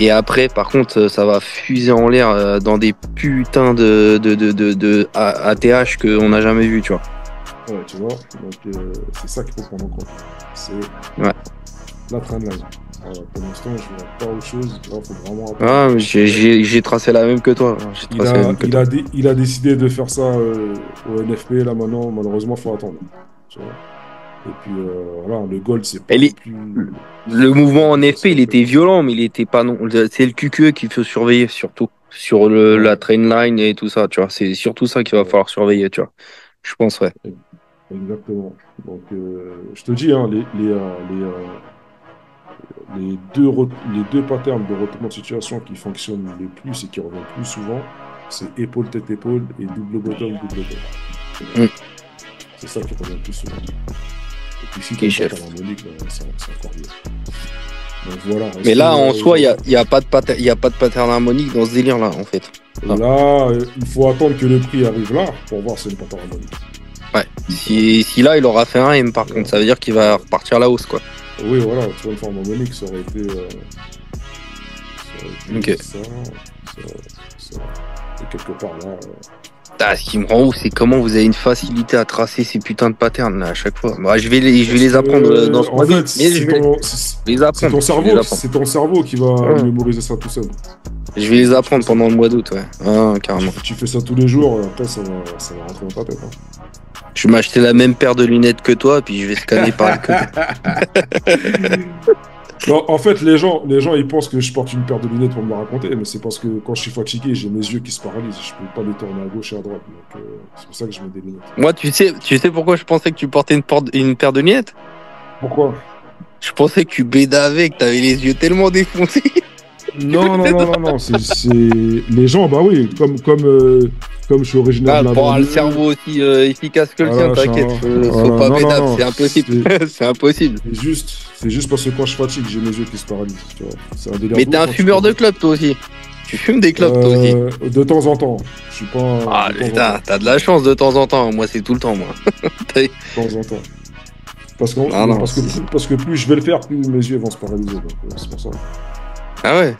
Et après, par contre, ça va fuser en l'air dans des putains de ATH qu'on n'a jamais vu, tu vois. Ouais, tu vois. Donc, c'est ça qu'il faut prendre en compte. C'est Ouais. la trendline. Voilà, pour l'instant, je vois pas autre chose. Là, faut vraiment Ah, j'ai tracé la même que toi. Il a décidé de faire ça au NFP. Là, maintenant, malheureusement, faut attendre. Tu vois. Et puis, voilà, le gold, c'est pas non plus... Le mouvement en FP, il était violent, mais il était pas non. C'est le QQE qu'il faut surveiller, surtout. Sur la trainline et tout ça, tu vois. C'est surtout ça qu'il va falloir surveiller, tu vois. Je pense, ouais. Exactement. Donc, je te dis, hein, les deux patterns de retournement de situation qui fonctionnent le plus et qui reviennent plus souvent, c'est épaule, tête-épaule et double bottom, double bottom. C'est ça qui revient le plus souvent. Et puis si tu as un pattern harmonique, c'est encore mieux. Donc, voilà, mais là, en soi, il n'y a pas de pattern harmonique dans ce délire-là, en fait. Là, il faut attendre que le prix arrive là pour voir si c'est le pattern harmonique. Ouais. Si là, il aura fait un M, par contre, ça veut dire qu'il va repartir à la hausse, quoi. Oui, voilà, tu vois, une forme harmonique, ça aurait été ok. Ça, et quelque part là. Ce qui me rend ouf, c'est comment vous avez une facilité à tracer ces putains de patterns là, à chaque fois. Bah, je vais les apprendre dans ce mois d'août. Mais je vais les apprendre. C'est ton cerveau qui va mémoriser ça tout seul. Je vais les apprendre pendant le mois d'août, ouais. Ah, carrément. Tu fais ça tous les jours, après ça va rentrer dans ta tête. Hein. Je vais m'acheter la même paire de lunettes que toi, puis je vais scanner par le côté. Non, en fait, les gens, ils pensent que je porte une paire de lunettes pour me la raconter, mais c'est parce que quand je suis fatigué, j'ai mes yeux qui se paralysent. Je peux pas les tourner à gauche et à droite. Donc, c'est pour ça que je mets des lunettes. Moi, tu sais pourquoi je pensais que tu portais une paire de lunettes? Pourquoi? Je pensais que tu bédavais, que t'avais les yeux tellement défoncés. Non. C'est les gens, bah oui, comme je suis originaire de la banlieue. Le cerveau aussi efficace que le tien, t'inquiète. Faut pas bédave, c'est impossible. C'est impossible. C'est juste parce que quand je fatigue, j'ai mes yeux qui se paralysent. Tu vois. C'est un délire. Mais t'es un fumeur de club, toi aussi. Tu fumes des clopes, toi aussi? De temps en temps. Je suis pas. Ah, putain, t'as de la chance de temps en temps. Moi, c'est tout le temps, moi. De temps en temps. Parce que plus je vais le faire, plus mes yeux vont se paralyser. Donc, c'est pour ça. Ah ouais?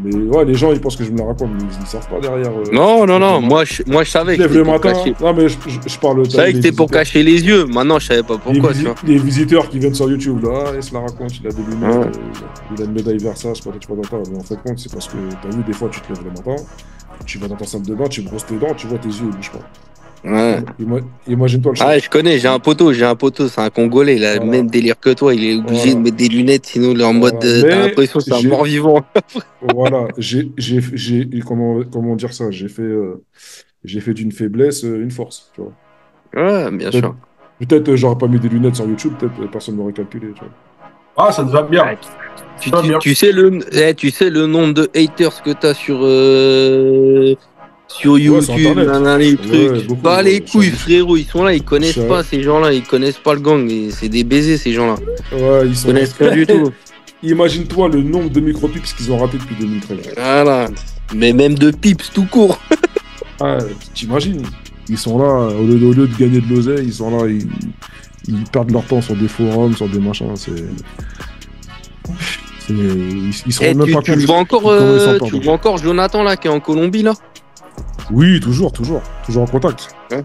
Mais ouais, les gens, ils pensent que je me la raconte, mais ils savent pas derrière. Non. Moi, je savais que c'était c'était le pour matin. cacher. Non, mais je parle. Je savais que c'était pour cacher les yeux. Maintenant, je savais pas pourquoi, tu vois. Les visiteurs qui viennent sur YouTube, là, ils se la racontent, il a des lunettes, il a une médaille Versace, pas tu pas mais en fait, compte, c'est parce que t'as vu, des fois, tu te lèves le matin, tu vas dans ta salle de bain, tu brosses tes dents, tu vois tes yeux, ils bougent pas. Ouais. Imagine-toi le choc. Ah, je connais, j'ai un poteau, c'est un Congolais, il a le même délire que toi, il est obligé de mettre des lunettes, sinon il est en mode, t'as l'impression que c'est un mort-vivant. Voilà, comment dire ça, j'ai fait d'une faiblesse une force, tu vois. Ouais, bien sûr. Peut-être j'aurais pas mis des lunettes sur YouTube, peut-être personne m'aurait calculé, tu vois. Ah, ça te va bien. Tu sais le nombre de haters que t'as sur YouTube, les trucs. Bah les couilles, frérot, ils sont là, ils connaissent pas ces gens-là, ils connaissent pas le gang, et c'est des baisers ces gens-là. Ouais, ils connaissent pas du tout. Imagine-toi le nombre de micro-pips qu'ils ont raté depuis 2013. Voilà, mais même de pips tout court. Ah, t'imagines, ils sont là, au lieu de gagner de l'oseille, ils sont là, ils perdent leur temps sur des forums, sur des machins, ils se rendent même pas compte. Tu vois encore Jonathan là qui est en Colombie là? Oui, toujours en contact. Ouais.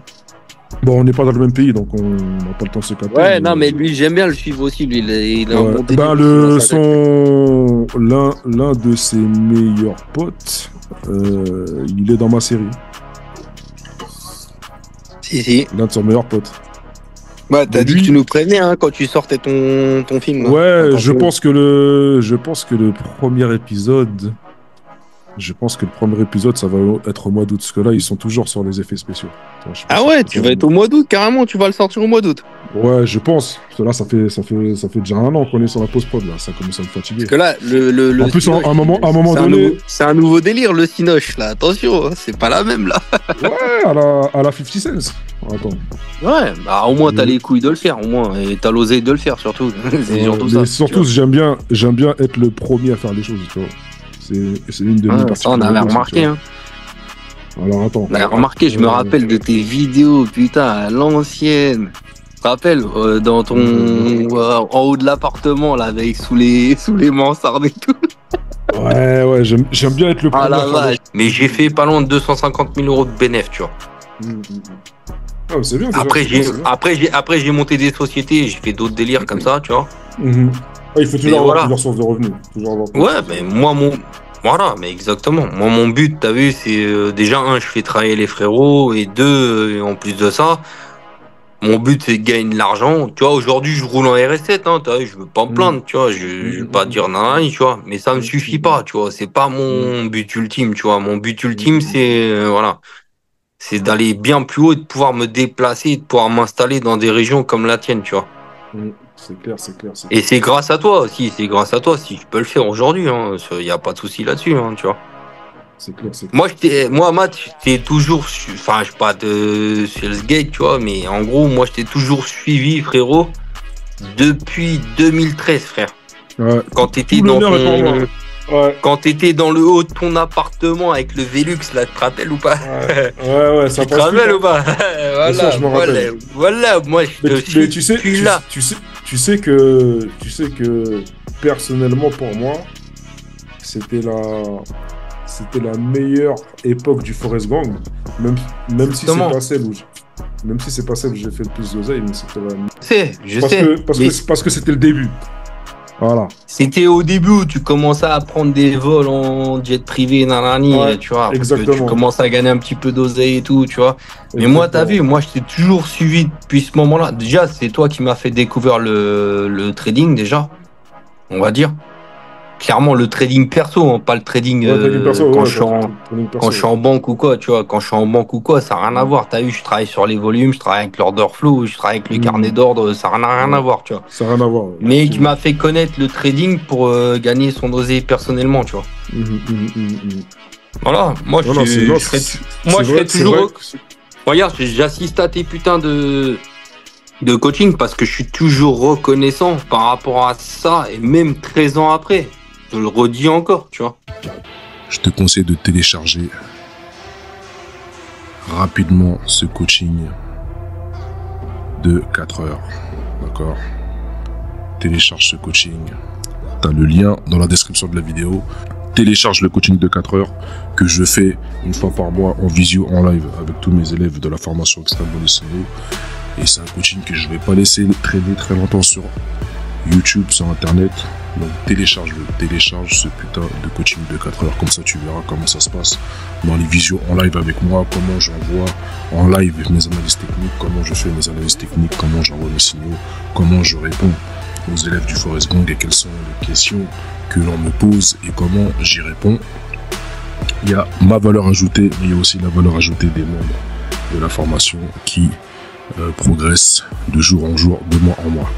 Bon, on n'est pas dans le même pays, donc on n'a pas le temps de se capter. Ouais, non, mais lui, j'aime bien le suivre aussi. Lui, il a un bon délire. L'un de ses meilleurs potes, il est dans ma série. Si. L'un de ses meilleurs potes. Ouais, t'as dit que tu nous prévenais hein, quand tu sortais ton film. Là. Ouais, je pense que le premier épisode. Ça va être au mois d'août, parce que là, ils sont toujours sur les effets spéciaux. Ah ouais, tu vas être au mois d'août, carrément, tu vas le sortir au mois d'août. Ouais, je pense. Parce que là, ça fait déjà un an qu'on est sur la post-prod, là. Ça commence à me fatiguer. Parce que là, le en plus, à un moment donné... C'est un nouveau délire, le Cinoche, là. Attention, hein, c'est pas la même, là. Ouais, à la 50 cents. Attends. Ouais, bah au moins, t'as les couilles de le faire, au moins. Et t'as l'oseille de le faire, surtout. C'est surtout ça. Surtout, j'aime bien être le premier à faire les choses, tu vois. C'est une de mes parties. Ça, on avait remarqué, hein. Alors, attends. On avait remarqué, je me rappelle de tes vidéos, putain, à l'ancienne. Tu te rappelles, dans ton... en haut de l'appartement, là, avec sous les mansardes et tout. Ouais, j'aime bien être le premier. Ah la vache. Mais j'ai fait pas loin de 250 000 euros de bénéf, tu vois. Ah, c'est bien. Après, j'ai monté des sociétés, j'ai fait d'autres délires comme ça, tu vois. Ah, il faut toujours avoir plusieurs sources de revenus. Ouais, mais moi, voilà, mais exactement. Moi, mon but, t'as vu, c'est déjà, je fais travailler les frérots, et deux, en plus de ça, mon but, c'est de gagner de l'argent. Tu vois, aujourd'hui, je roule en RS7, hein, t'as vu, je veux pas me plaindre, tu vois, je veux pas dire nanani, tu vois, mais ça me suffit pas, tu vois, c'est pas mon but ultime, tu vois. Mon but ultime, c'est, c'est d'aller bien plus haut et de pouvoir me déplacer, de pouvoir m'installer dans des régions comme la tienne, tu vois. C'est clair. Et c'est grâce à toi aussi, si je peux le faire aujourd'hui, hein, y a pas de souci là-dessus, hein, tu vois. C'est clair. Moi, Matt, j'étais toujours, enfin, je sais pas de Salesgate, tu vois, mais en gros, moi, je t'ai toujours suivi, frérot, depuis 2013, frère. Ouais. Quand t'étais quand t'étais dans le haut de ton appartement avec le Velux, là, tu te rappelles ou pas? Ouais, ça tu te rappelles ou pas? Voilà, je me rappelle. Voilà, moi, mais tu sais que personnellement, pour moi, c'était la meilleure époque du Forest Gang, même si c'est pas celle où j'ai fait le plus d'oseille, mais c'était parce que c'était le début. Voilà. C'était au début où tu commençais à prendre des vols en jet privé, nanani, tu vois. Exactement. Tu commences à gagner un petit peu d'oseille et tout, tu vois. Mais moi, t'as vu, moi, je t'ai toujours suivi depuis ce moment-là. Déjà, c'est toi qui m'as fait découvrir le trading, déjà, on va dire. Clairement, le trading perso, hein, pas le trading, quand je suis en banque ou quoi, tu vois. Quand je suis en banque ou quoi, ça n'a rien à voir. T'as vu, je travaille sur les volumes, je travaille avec l'order flow, je travaille avec le carnet d'ordre, ça n'a rien à voir, tu vois. Ça n'a rien à voir. Mais qui m'a fait connaître le trading pour gagner son oseille personnellement, tu vois. Voilà, moi, je serais toujours... Regarde, j'assiste à tes putains de coaching parce que je suis toujours reconnaissant par rapport à ça et même 13 ans après. Je le redis encore, tu vois. je te conseille de télécharger rapidement ce coaching de 4 heures. D'accord? Télécharge ce coaching. Tu as le lien dans la description de la vidéo. Télécharge le coaching de 4 heures que je fais une fois par mois en visio, en live avec tous mes élèves de la formation Extreme Bonus Solo. Et c'est un coaching que je vais pas laisser traîner très longtemps sur YouTube, sur internet. Donc télécharge ce putain de coaching de 4 heures. Comme ça tu verras comment ça se passe dans les visios en live avec moi, comment j'envoie en live mes analyses techniques, comment je fais mes analyses techniques, comment j'envoie mes signaux, comment je réponds aux élèves du Forest Gang et quelles sont les questions que l'on me pose et comment j'y réponds. Il y a ma valeur ajoutée, mais il y a aussi la valeur ajoutée des membres de la formation qui progressent de jour en jour, de mois en mois.